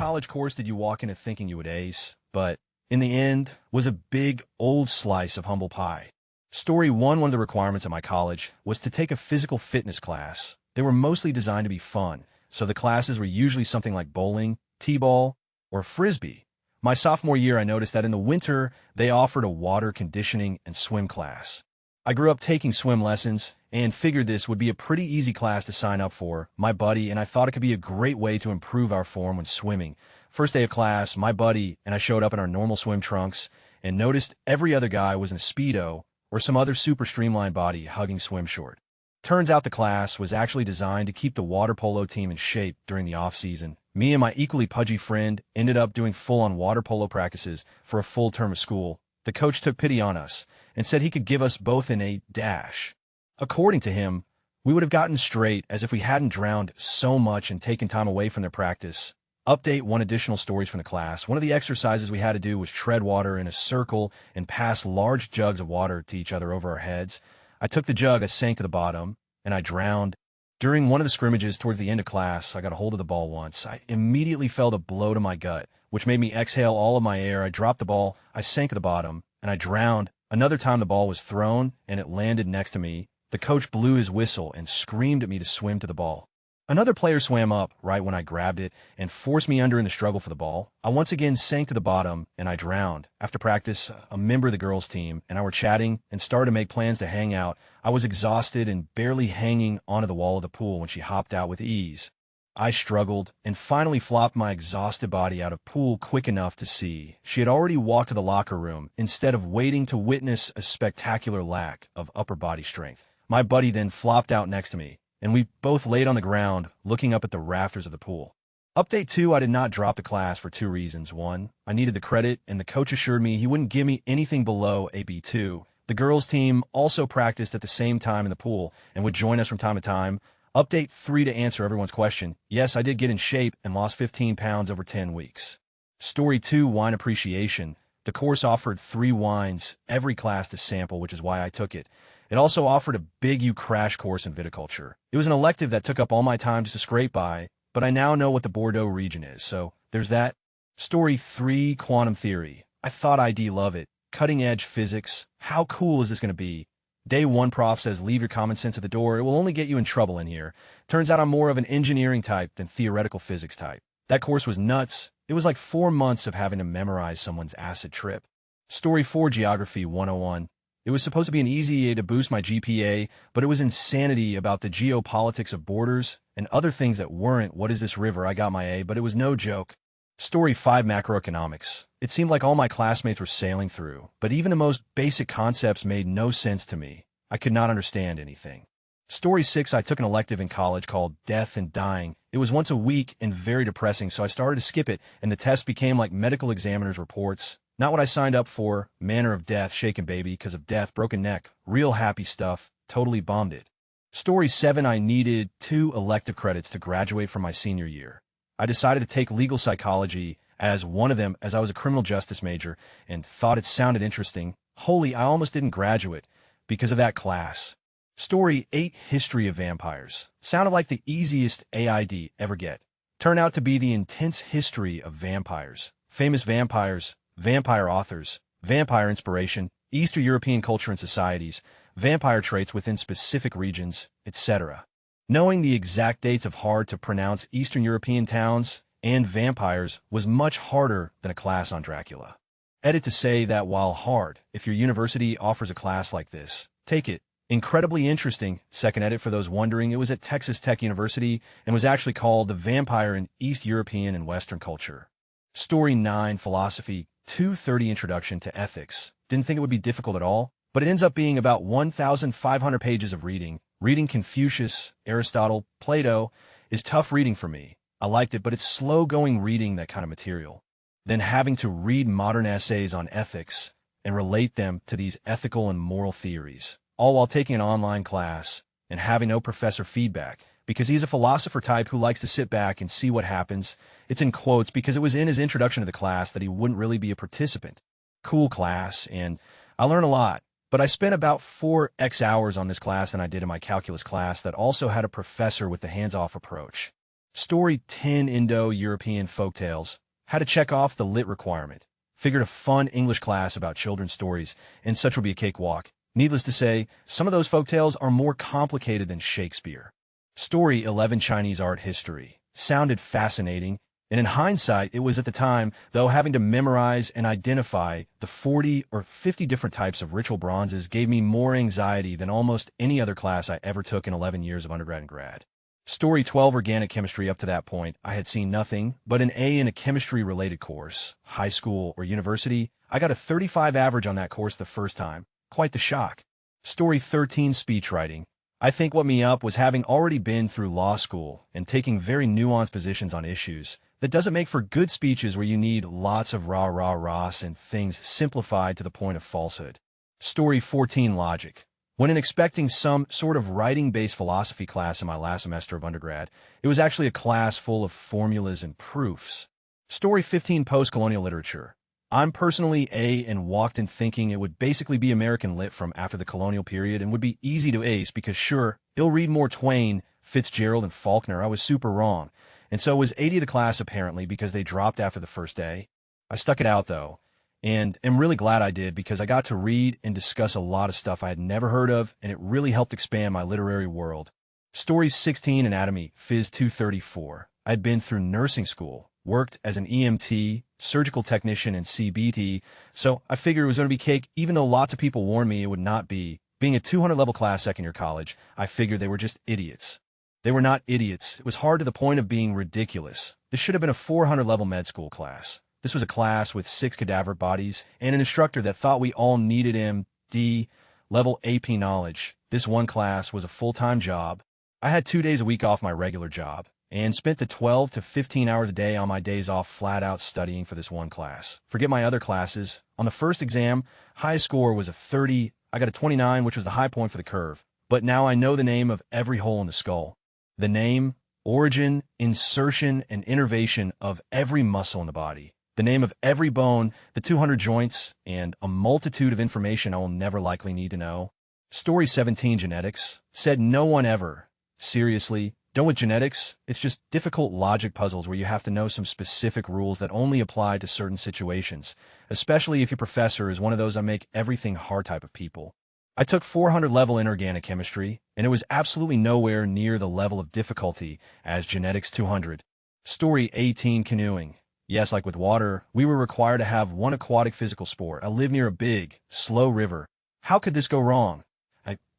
college course did you walk into thinking you would ace, but in the end was a big old slice of humble pie? Story 1. One of the requirements at my college was to take a physical fitness class. They were mostly designed to be fun, so the classes were usually something like bowling, t-ball, or frisbee. My sophomore year, I noticed that in the winter, they offered a water conditioning and swim class. I grew up taking swim lessons and figured this would be a pretty easy class to sign up for, my buddy, and I thought it could be a great way to improve our form when swimming. First day of class, my buddy and I showed up in our normal swim trunks and noticed every other guy was in a Speedo or some other super streamlined body hugging swim short. Turns out the class was actually designed to keep the water polo team in shape during the off-season. Me and my equally pudgy friend ended up doing full-on water polo practices for a full term of school. The coach took pity on us and said he could give us both an A dash. According to him, we would have gotten straight as if we hadn't drowned so much and taken time away from their practice. Update: 1 additional stories from the class. One of the exercises we had to do was tread water in a circle and pass large jugs of water to each other over our heads. I took the jug, I sank to the bottom, and I drowned. During one of the scrimmages towards the end of class, I got a hold of the ball once. I immediately felt a blow to my gut, which made me exhale all of my air. I dropped the ball, I sank to the bottom, and I drowned. Another time the ball was thrown, and it landed next to me. The coach blew his whistle and screamed at me to swim to the ball. Another player swam up right when I grabbed it and forced me under in the struggle for the ball. I once again sank to the bottom, and I drowned. After practice, a member of the girls' team and I were chatting and started to make plans to hang out. I was exhausted and barely hanging onto the wall of the pool when she hopped out with ease. I struggled and finally flopped my exhausted body out of pool quick enough to see she had already walked to the locker room instead of waiting to witness a spectacular lack of upper body strength. My buddy then flopped out next to me, and we both laid on the ground looking up at the rafters of the pool. Update 2. I did not drop the class for 2 reasons. 1, I needed the credit, and the coach assured me he wouldn't give me anything below a B. 2, the girls' team also practiced at the same time in the pool and would join us from time to time. Update 3. To answer everyone's question, yes, I did get in shape and lost 15 pounds over 10 weeks. Story 2. Wine appreciation. The course offered 3 wines every class to sample, which is why I took it. It also offered a big U crash course in viticulture. It was an elective that took up all my time just to scrape by, but I now know what the Bordeaux region is, so there's that. Story 3. Quantum theory. I thought I'd love it. Cutting-edge physics. How cool is this going to be? Day 1 prof says leave your common sense at the door. It will only get you in trouble in here. Turns out I'm more of an engineering type than theoretical physics type. That course was nuts. It was like 4 months of having to memorize someone's acid trip. Story 4. Geography 101. It was supposed to be an easy to boost my GPA, but it was insanity about the geopolitics of borders and other things that weren't what is this river. I got my A, but it was no joke. Story 5. Macroeconomics. It seemed like all my classmates were sailing through, but even the most basic concepts made no sense to me. I could not understand anything. Story 6. I took an elective in college called Death and Dying. It was once a week and very depressing, so I started to skip it, and the test became like medical examiner's reports. Not what I signed up for. Manner of death, shaken baby, because of death, broken neck, real happy stuff, totally bombed it. Story 7. I needed 2 elective credits to graduate from my senior year. I decided to take legal psychology as one of them as I was a criminal justice major and thought it sounded interesting. Holy, I almost didn't graduate because of that class. Story 8. History of vampires. Sounded like the easiest AID ever get. Turned out to be the intense history of vampires. Famous vampires, vampire authors, vampire inspiration, Eastern European culture and societies, vampire traits within specific regions, etc. Knowing the exact dates of hard-to-pronounce Eastern European towns and vampires was much harder than a class on Dracula. Edit to say that while hard, if your university offers a class like this, take it. Incredibly interesting. Second edit for those wondering, it was at Texas Tech University and was actually called The Vampire in East European and Western Culture. Story 9. Philosophy 230. Introduction to Ethics. Didn't think it would be difficult at all, but it ends up being about 1,500 pages of reading. Reading Confucius, Aristotle, Plato is tough reading for me. I liked it, but it's slow-going reading that kind of material. Then having to read modern essays on ethics and relate them to these ethical and moral theories, all while taking an online class and having no professor feedback, because he's a philosopher type who likes to sit back and see what happens. It's in quotes because it was in his introduction to the class that he wouldn't really be a participant. Cool class, and I learned a lot, but I spent about 4x hours on this class than I did in my calculus class that also had a professor with the hands-off approach. Story 10 Indo-European Folktales. Had to check off the lit requirement. Figured a fun English class about children's stories, and such would be a cakewalk. Needless to say, some of those folktales are more complicated than Shakespeare. Story 11 Chinese Art History. Sounded fascinating, and in hindsight, it was at the time, though having to memorize and identify the 40 or 50 different types of ritual bronzes gave me more anxiety than almost any other class I ever took in 11 years of undergrad and grad. Story 12 Organic Chemistry. Up to that point, I had seen nothing but an A in a chemistry-related course. High school or university, I got a 35 average on that course the first time. Quite the shock. Story 13 Speech Writing. I think what me up was having already been through law school and taking very nuanced positions on issues. That doesn't make for good speeches where you need lots of rah-rah-rahs and things simplified to the point of falsehood. Story 14 Logic. When in expecting some sort of writing-based philosophy class in my last semester of undergrad, it was actually a class full of formulas and proofs. Story 15 Post-colonial literature. I'm personally A and walked in thinking it would basically be American lit from after the colonial period and would be easy to ace because sure, it'll read more Twain, Fitzgerald, and Faulkner. I was super wrong. And so was 80 of the class apparently because they dropped after the first day. I stuck it out though. And am really glad I did because I got to read and discuss a lot of stuff I had never heard of, and it really helped expand my literary world. Story 16 Anatomy, Phys 234. I had been through nursing school, worked as an EMT, surgical technician, and CBT, so I figured it was going to be cake even though lots of people warned me it would not be. Being a 200-level class second-year college, I figured they were just idiots. They were not idiots. It was hard to the point of being ridiculous. This should have been a 400-level med school class. This was a class with 6 cadaver bodies and an instructor that thought we all needed MD level AP knowledge. This one class was a full-time job. I had 2 days a week off my regular job and spent the 12 to 15 hours a day on my days off flat out studying for this one class. Forget my other classes. On the first exam, high score was a 30. I got a 29, which was the high point for the curve. But now I know the name of every hole in the skull. The name, origin, insertion, and innervation of every muscle in the body. The name of every bone, the 200 joints, and a multitude of information I will never likely need to know. Story 17 Genetics. Said no one ever. Seriously, done with genetics? It's just difficult logic puzzles where you have to know some specific rules that only apply to certain situations, especially if your professor is one of those I make everything hard type of people. I took 400 level inorganic chemistry, and it was absolutely nowhere near the level of difficulty as Genetics 200. Story 18 Canoeing. Yes, like with water, we were required to have one aquatic physical sport. I live near a big, slow river. How could this go wrong?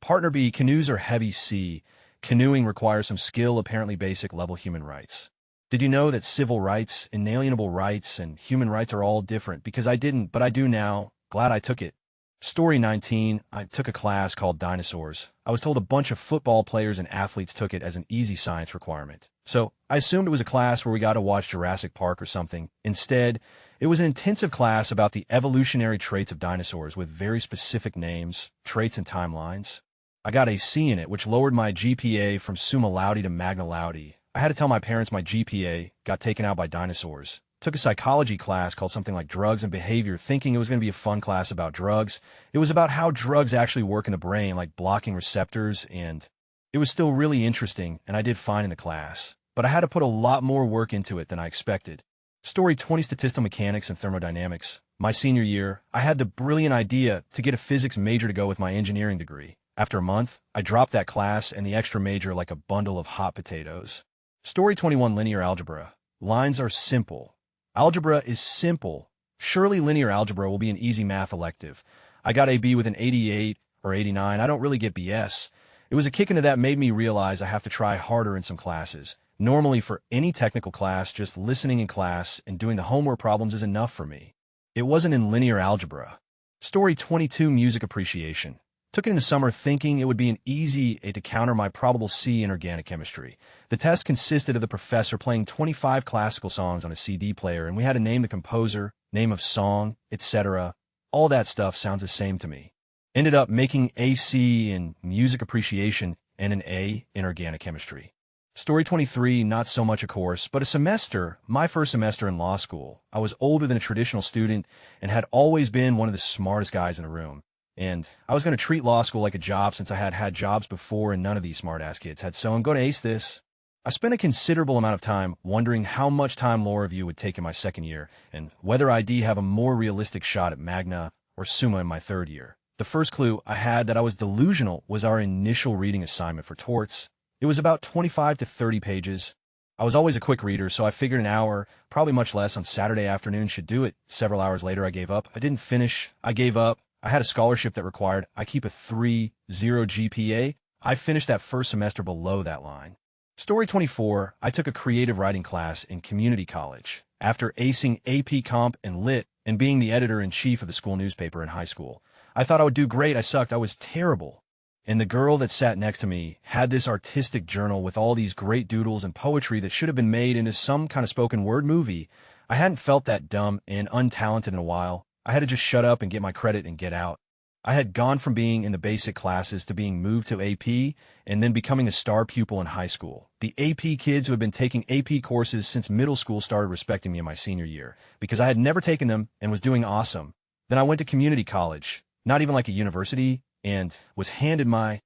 Partner B, canoes are heavy sea. Canoeing requires some skill, apparently basic level human rights. Did you know that civil rights, inalienable rights, and human rights are all different? Because I didn't, but I do now. Glad I took it. Story 19, I took a class called Dinosaurs. I was told a bunch of football players and athletes took it as an easy science requirement. So I assumed it was a class where we got to watch Jurassic Park or something. Instead, it was an intensive class about the evolutionary traits of dinosaurs with very specific names, traits, and timelines. I got a C in it, which lowered my GPA from summa laude to magna laude. I had to tell my parents my GPA got taken out by dinosaurs. Took a psychology class called something like Drugs and Behavior, thinking it was going to be a fun class about drugs. It was about how drugs actually work in the brain, like blocking receptors, and it was still really interesting, and I did fine in the class. But I had to put a lot more work into it than I expected. Story 20 Statistical Mechanics and Thermodynamics. My senior year, I had the brilliant idea to get a physics major to go with my engineering degree. After a month, I dropped that class and the extra major like a bundle of hot potatoes. Story 21 Linear Algebra. Lines are simple. Algebra is simple. Surely linear algebra will be an easy math elective. I got a B with an 88 or 89. I don't really get BS. It was a kick into that made me realize I have to try harder in some classes. Normally for any technical class, just listening in class and doing the homework problems is enough for me. It wasn't in linear algebra. Story 22 Music Appreciation. Took it in the summer thinking it would be an easy A to counter my probable C in organic chemistry. The test consisted of the professor playing 25 classical songs on a CD player, and we had to name the composer, name of song, etc. All that stuff sounds the same to me. Ended up making a C in music appreciation and an A in organic chemistry. Story 23, not so much a course, but a semester, my first semester in law school. I was older than a traditional student and had always been one of the smartest guys in the room. And I was going to treat law school like a job since I had had jobs before and none of these smart-ass kids had, so I'm going to ace this. I spent a considerable amount of time wondering how much time law review would take in my second year, and whether I'd have a more realistic shot at Magna or Summa in my third year. The first clue I had that I was delusional was our initial reading assignment for torts. It was about 25 to 30 pages. I was always a quick reader, so I figured an hour, probably much less, on Saturday afternoon should do it. Several hours later, I gave up. I didn't finish. I gave up. I had a scholarship that required I keep a 3.0 GPA. I finished that first semester below that line. Story 24, I took a creative writing class in community college. After acing AP Comp and Lit and being the editor-in-chief of the school newspaper in high school, I thought I would do great. I sucked. I was terrible. And the girl that sat next to me had this artistic journal with all these great doodles and poetry that should have been made into some kind of spoken word movie. I hadn't felt that dumb and untalented in a while. I had to just shut up and get my credit and get out. I had gone from being in the basic classes to being moved to AP and then becoming a star pupil in high school. The AP kids who had been taking AP courses since middle school started respecting me in my senior year because I had never taken them and was doing awesome. Then I went to community college, not even like a university, and was handed my,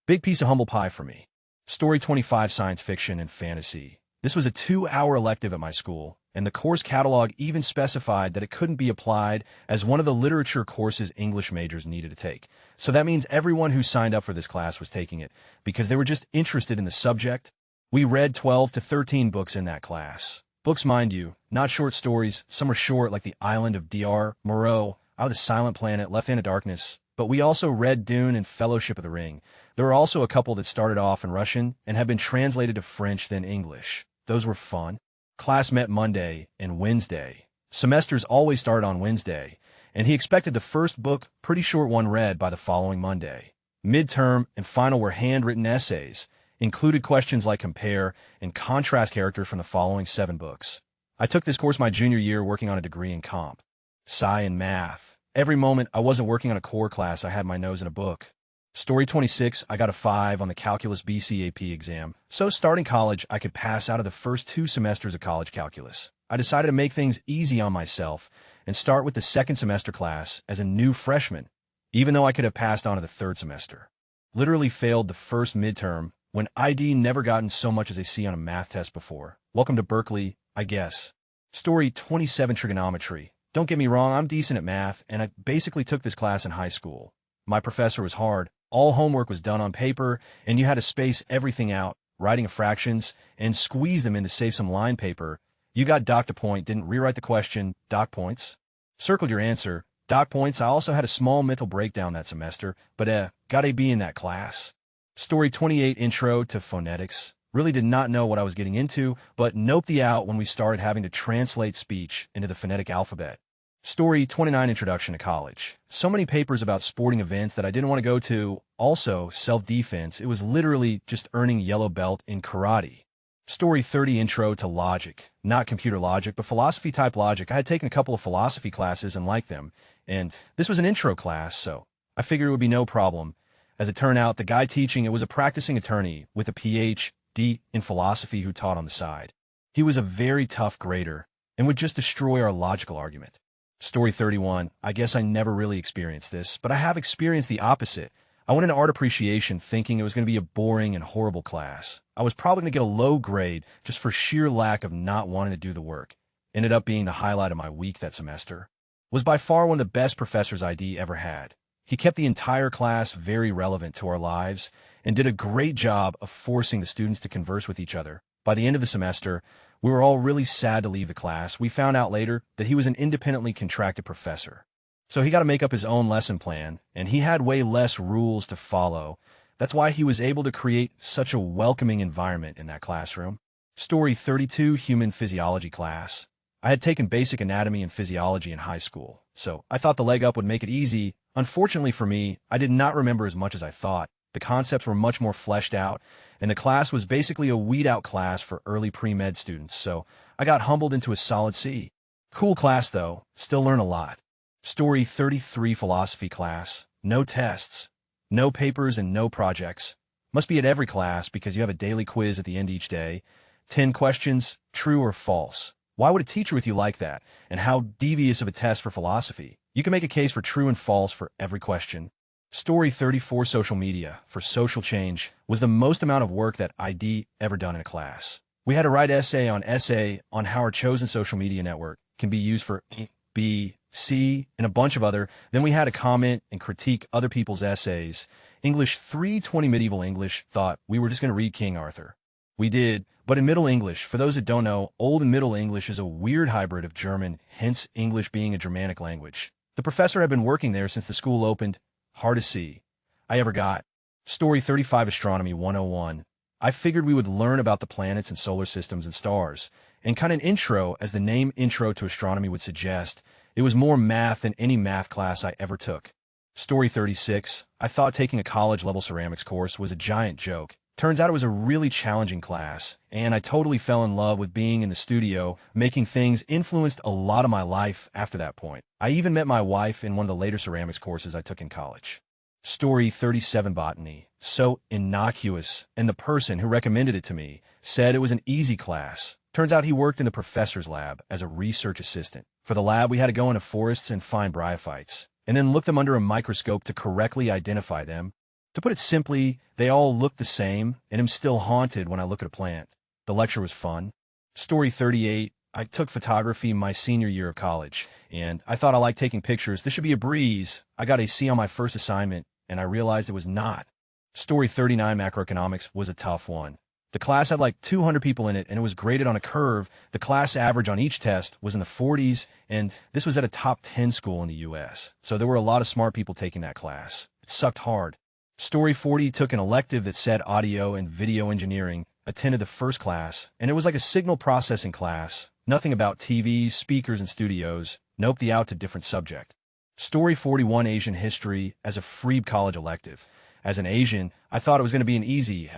big piece of humble pie for me. Story 25, science fiction and fantasy. This was a 2-hour elective at my school, and the course catalog even specified that it couldn't be applied as one of the literature courses English majors needed to take. So that means everyone who signed up for this class was taking it because they were just interested in the subject. We read 12 to 13 books in that class. Books, mind you, not short stories. Some were short, like The Island of Dr. Moreau, Out of the Silent Planet, Left Hand of Darkness. But we also read Dune and Fellowship of the Ring. There were also a couple that started off in Russian and have been translated to French then English. Those were fun. Class met Monday and Wednesday. Semesters always started on Wednesday, and he expected the first book, pretty short one, read by the following Monday. Midterm and final were handwritten essays, included questions like compare and contrast characters from the following 7 books. I took this course my junior year working on a degree in comp. Sci and math. Every moment I wasn't working on a core class, I had my nose in a book. Story 26, I got a 5 on the Calculus BCAP exam. So starting college, I could pass out of the first 2 semesters of college calculus. I decided to make things easy on myself and start with the second semester class as a new freshman, even though I could have passed on to the third semester. Literally failed the first midterm when I'd never gotten so much as a C on a math test before. Welcome to Berkeley, I guess. Story 27, trigonometry. Don't get me wrong, I'm decent at math, and I basically took this class in high school. My professor was hard. All homework was done on paper, and you had to space everything out, writing fractions, and squeeze them in to save some line paper. You got docked a point, didn't rewrite the question, dock points. Circled your answer, dock points. I also had a small mental breakdown that semester, but got a B in that class. Story 28, intro to phonetics. Really did not know what I was getting into, but noped the out when we started having to translate speech into the phonetic alphabet. Story 29, introduction to college. So many papers about sporting events that I didn't want to go to. Also, self-defense. It was literally just earning yellow belt in karate. Story 30, intro to logic. Not computer logic, but philosophy-type logic. I had taken a couple of philosophy classes and liked them, and this was an intro class, so I figured it would be no problem. As it turned out, the guy teaching it was a practicing attorney with a Ph.D. in philosophy who taught on the side. He was a very tough grader and would just destroy our logical argument. Story 31, I guess I never really experienced this, but I have experienced the opposite. I went into art appreciation thinking it was going to be a boring and horrible class. I was probably going to get a low grade just for sheer lack of not wanting to do the work. Ended up being the highlight of my week that semester. Was by far one of the best professors I'd ever had. He kept the entire class very relevant to our lives and did a great job of forcing the students to converse with each other. By the end of the semester, we were all really sad to leave the class. We found out later that he was an independently contracted professor. So he got to make up his own lesson plan, and he had way less rules to follow. That's why he was able to create such a welcoming environment in that classroom. Story 32, human physiology class. I had taken basic anatomy and physiology in high school, so I thought the leg up would make it easy. Unfortunately for me, I did not remember as much as I thought. The concepts were much more fleshed out, and the class was basically a weed-out class for early pre-med students, so I got humbled into a solid C. Cool class, though. Still learn a lot. Story 33, philosophy class. No tests, no papers, and no projects. Must be at every class because you have a daily quiz at the end each day. 10 questions, true or false. Why would a teacher with you like that? And how devious of a test for philosophy? You can make a case for true and false for every question. Story 34, social media for social change was the most amount of work that I'd ever done in a class. We had to write essay on how our chosen social media network can be used for A, B, C, and a bunch of other. Then we had to comment and critique other people's essays. English 320 medieval English thought we were just going to read King Arthur. We did, but in Middle English, for those that don't know, Old and Middle English is a weird hybrid of German, hence English being a Germanic language. The professor had been working there since the school opened. Hard to see. I ever got. Story 35, Astronomy 101. I figured we would learn about the planets and solar systems and stars, and kind of an intro, as the name Intro to Astronomy would suggest. It was more math than any math class I ever took. Story 36. I thought taking a college-level ceramics course was a giant joke. Turns out it was a really challenging class, and I totally fell in love with being in the studio. Making things influenced a lot of my life after that point. I even met my wife in one of the later ceramics courses I took in college. Story 37, Botany. So innocuous, and the person who recommended it to me said it was an easy class. Turns out he worked in the professor's lab as a research assistant. For the lab, we had to go into forests and find bryophytes, and then look them under a microscope to correctly identify them. To put it simply, they all look the same, and I'm still haunted when I look at a plant. The lecture was fun. Story 38. I took photography my senior year of college, and I thought I liked taking pictures. This should be a breeze. I got a C on my first assignment, and I realized it was not. Story 39, Macroeconomics, was a tough one. The class had like 200 people in it, and it was graded on a curve. The class average on each test was in the 40s, and this was at a top 10 school in the U.S., so there were a lot of smart people taking that class. It sucked hard. Story 40 took an elective that said audio and video engineering, attended the first class, and it was like a signal processing class. Nothing about TVs, speakers, and studios. Nope, the out to different subject. Story 41, Asian history as a free college elective. As an Asian, I thought it was going to be an easy.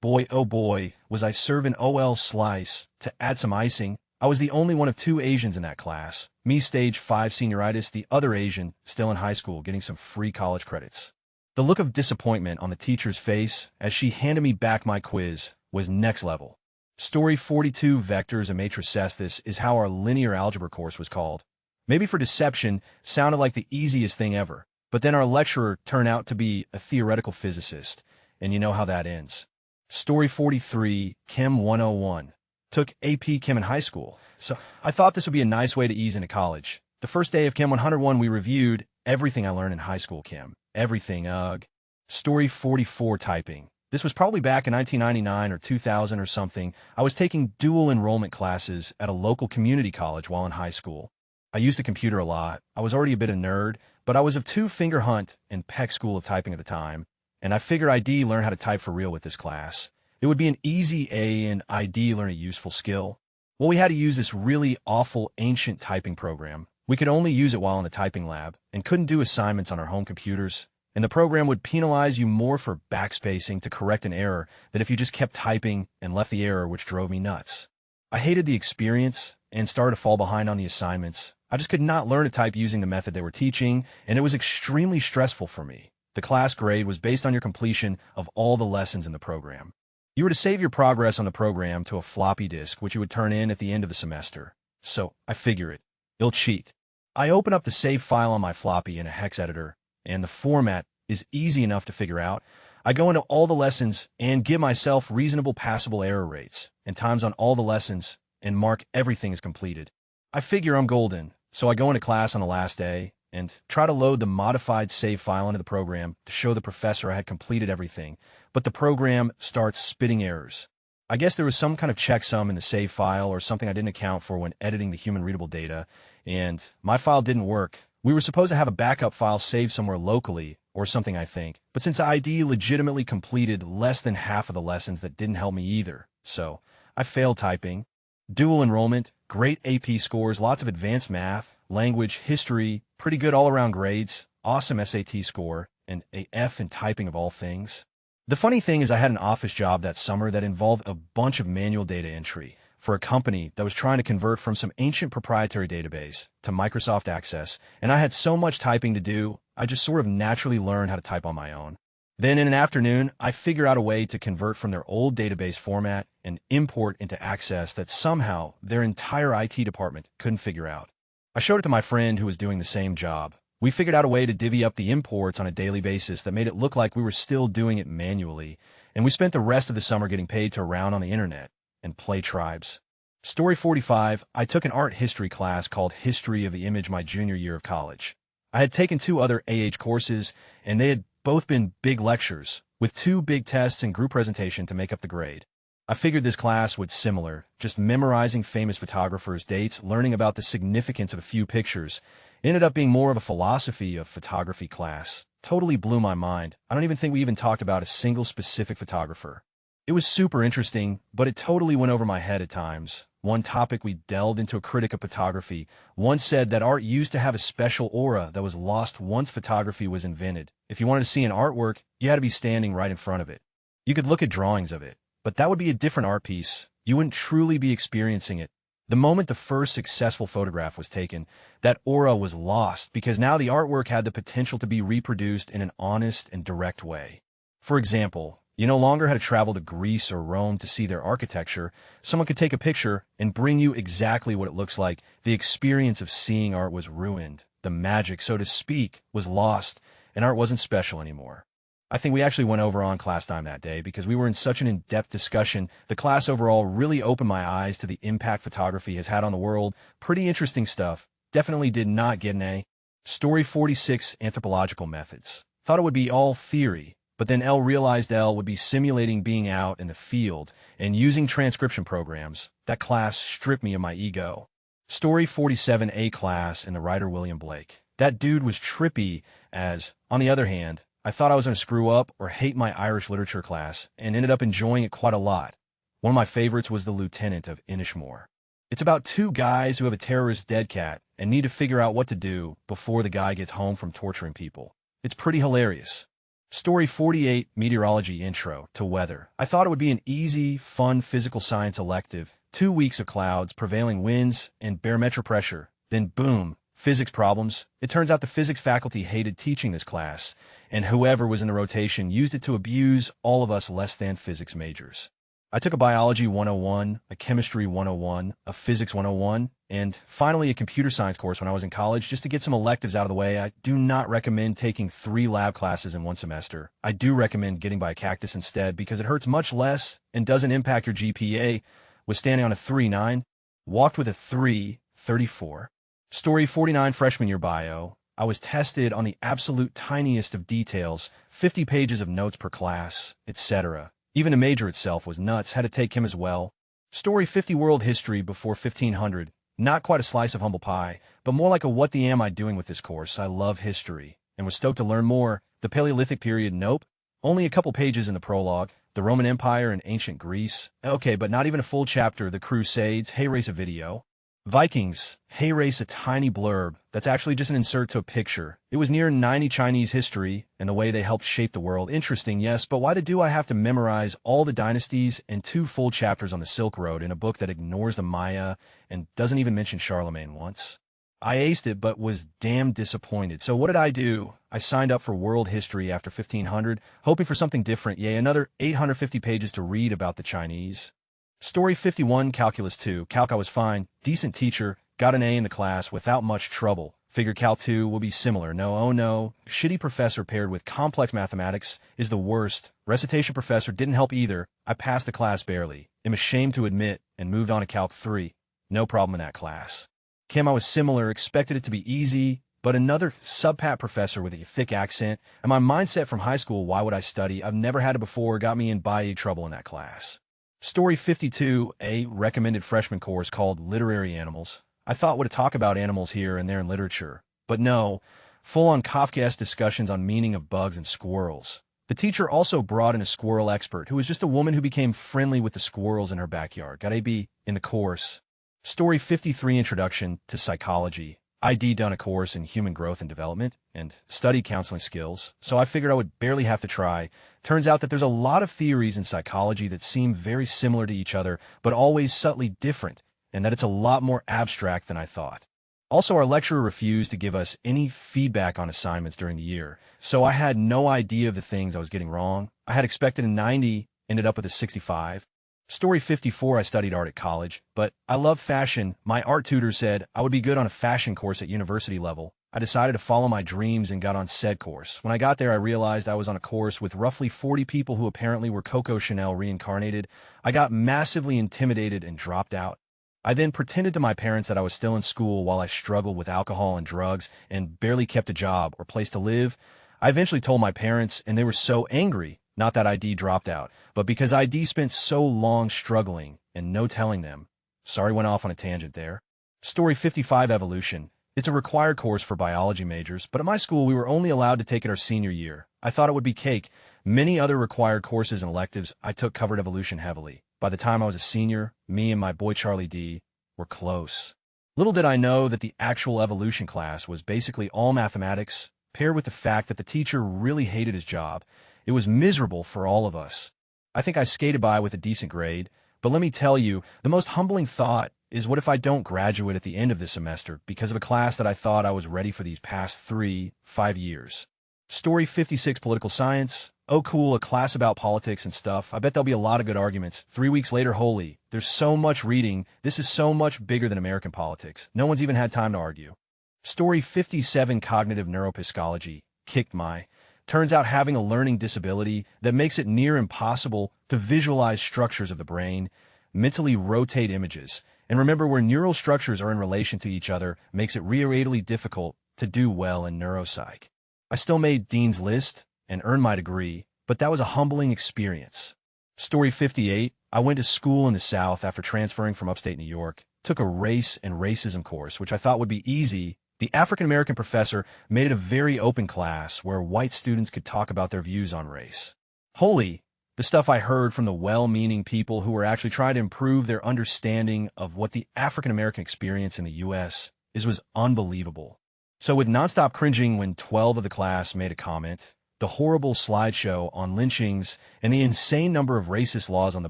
Boy, oh boy, was I serving OL slice. To add some icing, I was the only one of 2 Asians in that class. Me stage 5 senioritis, the other Asian, still in high school, getting some free college credits. The look of disappointment on the teacher's face as she handed me back my quiz was next level. Story 42, Vectors and Matrices is how our linear algebra course was called. Maybe for deception, sounded like the easiest thing ever, but then our lecturer turned out to be a theoretical physicist, and you know how that ends. Story 43, Chem 101. Took AP Chem in high school, so I thought this would be a nice way to ease into college. The first day of Chem 101, we reviewed everything I learned in high school chem. Everything, ugh. Story 44, Typing. This was probably back in 1999 or 2000 or something. I was taking dual enrollment classes at a local community college while in high school. I used the computer a lot. I was already a bit of a nerd, but I was of 2-finger hunt and Peck School of Typing at the time, and I figured I'd learn how to type for real with this class. It would be an easy A, and I'd learn a useful skill. Well, we had to use this really awful ancient typing program. We could only use it while in the typing lab, and couldn't do assignments on our home computers, and the program would penalize you more for backspacing to correct an error than if you just kept typing and left the error, which drove me nuts. I hated the experience and started to fall behind on the assignments. I just could not learn to type using the method they were teaching, and it was extremely stressful for me. The class grade was based on your completion of all the lessons in the program. You were to save your progress on the program to a floppy disk, which you would turn in at the end of the semester. So I figure it. You'll cheat. I open up the save file on my floppy in a hex editor, and the format is easy enough to figure out. I go into all the lessons and give myself reasonable passable error rates and times on all the lessons and mark everything as completed. I figure I'm golden, so I go into class on the last day and try to load the modified save file into the program to show the professor I had completed everything, but the program starts spitting errors. I guess there was some kind of checksum in the save file or something I didn't account for when editing the human readable data, and my file didn't work. We were supposed to have a backup file saved somewhere locally or something, I think, but since ID legitimately completed less than half of the lessons, that didn't help me either, so I failed typing. Dual enrollment, great AP scores, lots of advanced math, language, history, pretty good all-around grades, awesome SAT score, and a F in typing of all things. The funny thing is I had an office job that summer that involved a bunch of manual data entry for a company that was trying to convert from some ancient proprietary database to Microsoft Access, and I had so much typing to do, I just sort of naturally learned how to type on my own. Then in an afternoon, I figure out a way to convert from their old database format and import into Access that somehow their entire IT department couldn't figure out. I showed it to my friend who was doing the same job. We figured out a way to divvy up the imports on a daily basis that made it look like we were still doing it manually, and we spent the rest of the summer getting paid to round on the internet and play tribes. Story 45, I took an art history class called History of the Image my junior year of college. I had taken 2 other courses, and they had both been big lectures, with 2 big tests and group presentation to make up the grade. I figured this class would similar, just memorizing famous photographers' dates, learning about the significance of a few pictures. It ended up being more of a philosophy of photography class. Totally blew my mind. I don't even think we even talked about a single specific photographer. It was super interesting, but it totally went over my head at times. One topic we delved into a critic of photography once said that art used to have a special aura that was lost once photography was invented. If you wanted to see an artwork, you had to be standing right in front of it. You could look at drawings of it, but that would be a different art piece. You wouldn't truly be experiencing it. The moment the first successful photograph was taken, that aura was lost because now the artwork had the potential to be reproduced in an honest and direct way. For example, you no longer had to travel to Greece or Rome to see their architecture. Someone could take a picture and bring you exactly what it looks like. The experience of seeing art was ruined. The magic, so to speak, was lost, and art wasn't special anymore. I think we actually went over on class time that day because we were in such an in-depth discussion. The class overall really opened my eyes to the impact photography has had on the world. Pretty interesting stuff. Definitely did not get an A. Story 46, Anthropological Methods. Thought it would be all theory, but then L realized L would be simulating being out in the field and using transcription programs. That class stripped me of my ego. Story 47, A class, and the writer William Blake. That dude was trippy as, on the other hand, I thought I was going to screw up or hate my Irish literature class and ended up enjoying it quite a lot. One of my favorites was The Lieutenant of Inishmore. It's about 2 guys who have a terrorist dead cat and need to figure out what to do before the guy gets home from torturing people. It's pretty hilarious. Story 48, Meteorology Intro to Weather. I thought it would be an easy, fun physical science elective. 2 weeks of clouds, prevailing winds, and barometric pressure. Then boom, physics problems. It turns out the physics faculty hated teaching this class, and whoever was in the rotation used it to abuse all of us less-than physics majors. I took a Biology 101, a Chemistry 101, a Physics 101, and finally a Computer Science course when I was in college just to get some electives out of the way. I do not recommend taking 3 lab classes in one semester. I do recommend getting by a cactus instead because it hurts much less and doesn't impact your GPA. Was standing on a 3.9, walked with a 3.34. Story 49, Freshman Year Bio. I was tested on the absolute tiniest of details, 50 pages of notes per class, etc. Even the major itself was nuts, had to take him as well. Story 50, World History before 1500. Not quite a slice of humble pie, but more like a what the am I doing with this course. I love history, and was stoked to learn more. The Paleolithic period, nope. Only a couple pages in the prologue. The Roman Empire and ancient Greece. Okay, but not even a full chapter. The Crusades, hey race a video. Vikings, hey race a tiny blurb that's actually just an insert to a picture. It was near 90 Chinese history and the way they helped shape the world. Interesting, yes, but why do I have to memorize all the dynasties and 2 full chapters on the Silk Road in a book that ignores the Maya and doesn't even mention Charlemagne once? I aced it, but was damn disappointed. So what did I do? I signed up for world history after 1500, hoping for something different. Yay, another 850 pages to read about the Chinese. Story 51, Calculus 2. Calc I was fine. Decent teacher. Got an A in the class without much trouble. Figured Cal 2 will be similar. No, oh no. Shitty professor paired with complex mathematics is the worst. Recitation professor didn't help either. I passed the class barely. Am ashamed to admit and moved on to Calc 3. No problem in that class. Chem I was similar. Expected it to be easy, but another subpat professor with a thick accent. And my mindset from high school, why would I study? I've never had it before. Got me in big trouble in that class. Story 52, a recommended freshman course called Literary Animals. I thought would talk about animals here and there in literature, but no, full-on Kafkaesque discussions on meaning of bugs and squirrels. The teacher also brought in a squirrel expert who was just a woman who became friendly with the squirrels in her backyard. Got a B in the course. Story 53, Introduction to Psychology. I'd done a course in human growth and development and studied counseling skills, so I figured I would barely have to try. Turns out that there's a lot of theories in psychology that seem very similar to each other, but always subtly different, and that it's a lot more abstract than I thought. Also, our lecturer refused to give us any feedback on assignments during the year, so I had no idea of the things I was getting wrong. I had expected a 90, ended up with a 65. Story 54, I studied art at college, but I love fashion. My art tutor said I would be good on a fashion course at university level. I decided to follow my dreams and got on said course. When I got there, I realized I was on a course with roughly 40 people who apparently were Coco Chanel reincarnated. I got massively intimidated and dropped out. I then pretended to my parents that I was still in school while I struggled with alcohol and drugs and barely kept a job or place to live. I eventually told my parents, and they were so angry, not that ID dropped out, but because ID spent so long struggling and no telling them. Sorry, went off on a tangent there. Story 55, Evolution. It's a required course for biology majors, but at my school we were only allowed to take it our senior year. I thought it would be cake. Many other required courses and electives I took covered evolution heavily. By the time I was a senior, me and my boy Charlie D were close. Little did I know that the actual evolution class was basically all mathematics, paired with the fact that the teacher really hated his job. It was miserable for all of us. I think I skated by with a decent grade, but let me tell you, the most humbling thought is what if I don't graduate at the end of this semester because of a class that I thought I was ready for these past 5 years. Story 56, Political Science. Oh cool, a class about politics and stuff. I bet there'll be a lot of good arguments. 3 weeks later, holy, there's so much reading. This is so much bigger than American politics. No one's even had time to argue. Story 57, Cognitive Neuropsychology. Kicked my. Turns out having a learning disability that makes it near impossible to visualize structures of the brain, mentally rotate images, and remember where neural structures are in relation to each other makes it really difficult to do well in neuropsych. I still made Dean's List and earned my degree, but that was a humbling experience. Story 58, I went to school in the South after transferring from upstate New York, took a race and racism course, which I thought would be easy. The African-American professor made it a very open class where white students could talk about their views on race. Holy, the stuff I heard from the well-meaning people who were actually trying to improve their understanding of what the African-American experience in the U.S. is was unbelievable. So with nonstop cringing when 12 of the class made a comment, the horrible slideshow on lynchings, and the insane number of racist laws on the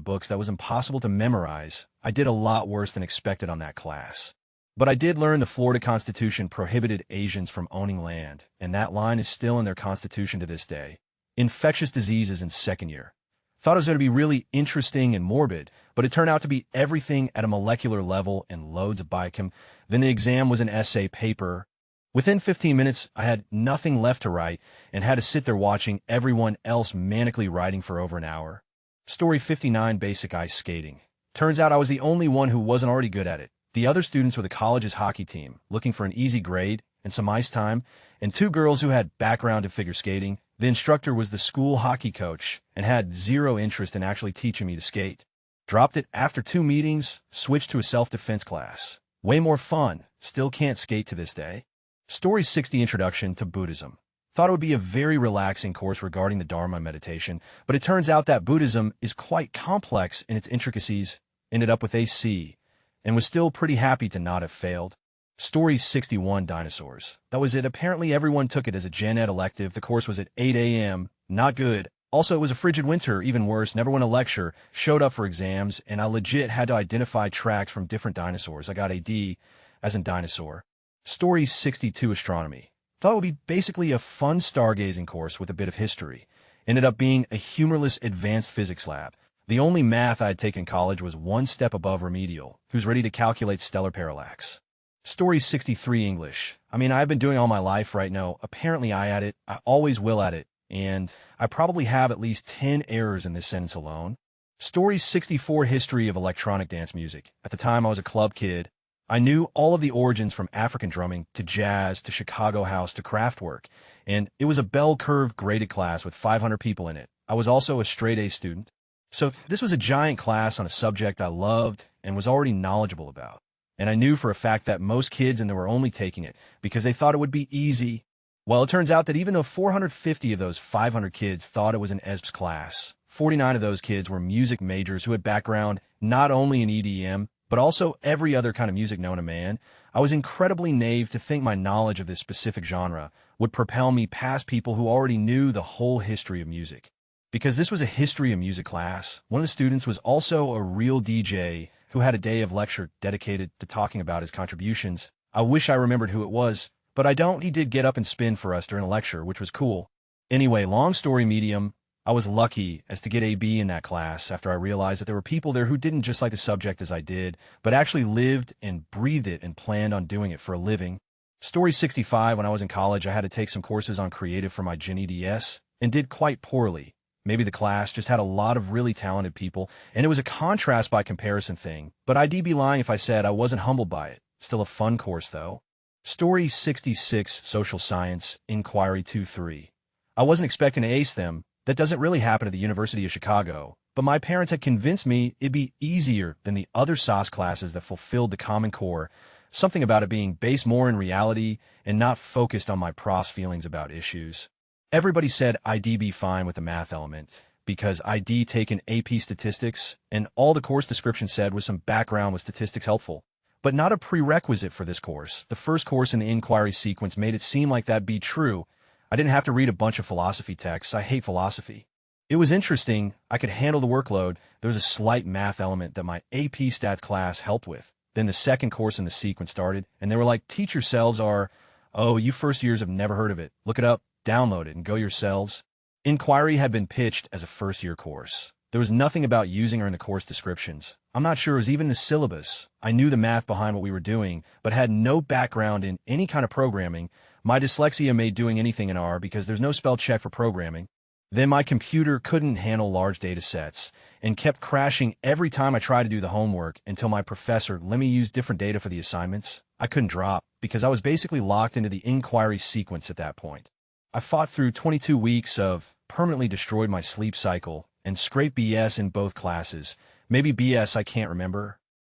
books that was impossible to memorize, I did a lot worse than expected on that class. But I did learn the Florida Constitution prohibited Asians from owning land, and that line is still in their Constitution to this day. Infectious diseases in second year. Thought it was going to be really interesting and morbid, but it turned out to be everything at a molecular level and loads of biochem. Then the exam was an essay paper. Within 15 minutes, I had nothing left to write and had to sit there watching everyone else manically writing for over an hour. Story 59, Basic Ice Skating. Turns out I was the only one who wasn't already good at it. The other students were the college's hockey team, looking for an easy grade and some ice time, and 2 girls who had background in figure skating. The instructor was the school hockey coach and had zero interest in actually teaching me to skate. Dropped it after 2 meetings, switched to a self-defense class. Way more fun, still can't skate to this day. Story 60, Introduction to Buddhism. Thought it would be a very relaxing course regarding the Dharma meditation, but it turns out that Buddhism is quite complex in its intricacies. Ended up with a C, and was still pretty happy to not have failed. Story 61, Dinosaurs. That was it. Apparently everyone took it as a gen ed elective. The course was at 8 a.m. Not good. Also, it was a frigid winter, even worse. Never went to lecture, showed up for exams, and I legit had to identify tracks from different dinosaurs. I got a D, as in dinosaur. Story 62, Astronomy. Thought it would be basically a fun stargazing course with a bit of history. Ended up being a humorless advanced physics lab. The only math I had taken in college was one step above remedial, who's ready to calculate stellar parallax. Story 63, English. I've been doing all my life right now. Apparently I at it. I always will at it. And I probably have at least 10 errors in this sentence alone. Story 64, History of Electronic Dance Music. At the time I was a club kid. I knew all of the origins from African drumming to jazz to Chicago house to Kraftwerk. And it was a bell curve graded class with 500 people in it. I was also a straight A student. So this was a giant class on a subject I loved and was already knowledgeable about. And I knew for a fact that most kids in there were only taking it because they thought it would be easy. Well, it turns out that even though 450 of those 500 kids thought it was an ESPS class, 49 of those kids were music majors who had background not only in EDM, but also every other kind of music known to man. I was incredibly naive to think my knowledge of this specific genre would propel me past people who already knew the whole history of music. Because this was a history of music class, one of the students was also a real DJ who had a day of lecture dedicated to talking about his contributions. I wish I remembered who it was, but I don't. He did get up and spin for us during a lecture, which was cool. Anyway, long story medium, I was lucky as to get a B in that class after I realized that there were people there who didn't just like the subject as I did, but actually lived and breathed it and planned on doing it for a living. Story 65, when I was in college, I had to take some courses on creative for my Gen EDS and did quite poorly. Maybe the class just had a lot of really talented people, and it was a contrast by comparison thing, but I'd be lying if I said I wasn't humbled by it. Still a fun course, though. Story 66, Social Science, Inquiry 2-3. I wasn't expecting to ace them. That doesn't really happen at the University of Chicago, but my parents had convinced me it'd be easier than the other SAS classes that fulfilled the Common Core, something about it being based more in reality and not focused on my prof's feelings about issues. Everybody said I'd be fine with the math element, because I'd taken AP statistics, and all the course description said was some background with statistics helpful. But not a prerequisite for this course. The first course in the inquiry sequence made it seem like that'd be true. I didn't have to read a bunch of philosophy texts. I hate philosophy. It was interesting. I could handle the workload. There was a slight math element that my AP stats class helped with. Then the second course in the sequence started, and they were like, teach yourselves are, oh, you first years have never heard of it. Look it up, download it, and go yourselves. Inquiry had been pitched as a first-year course. There was nothing about using her in the course descriptions. I'm not sure it was even in the syllabus. I knew the math behind what we were doing, but had no background in any kind of programming. My dyslexia made doing anything in R because there's no spell check for programming. Then my computer couldn't handle large data sets and kept crashing every time I tried to do the homework until my professor let me use different data for the assignments. I couldn't drop because I was basically locked into the inquiry sequence at that point. I fought through 22 weeks of permanently destroyed my sleep cycle and scraped BS in both classes. Maybe BS I can't remember.